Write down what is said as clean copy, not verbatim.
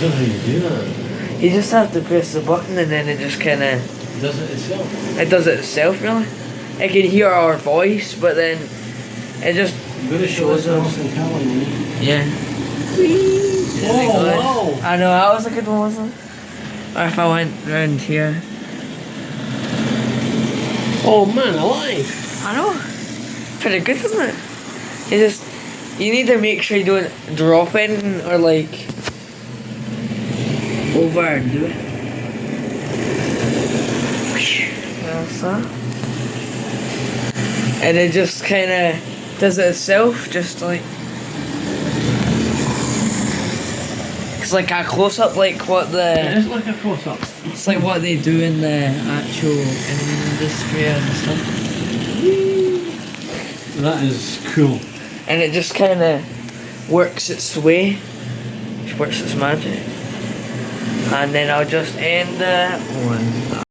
don't know how you do that. You just have to press the button and then it just kind of... Does it itself? It does it itself, really. It can hear our voice, but then it just I'm going to show us shows Austin Callan. Yeah. Whoa, whoa. I know, that was a good one, wasn't it? Or if I went round here. Oh man, alive. I know. Pretty good, isn't it? You need to make sure you don't drop anything or like over and do it. That's that. And it just kind of does it itself, just like. It's like a close up, like what the. It is like a close up. It's like what they do in the actual industry and stuff. That is cool. And it just kind of works its way, works its magic. And then I'll just end that one.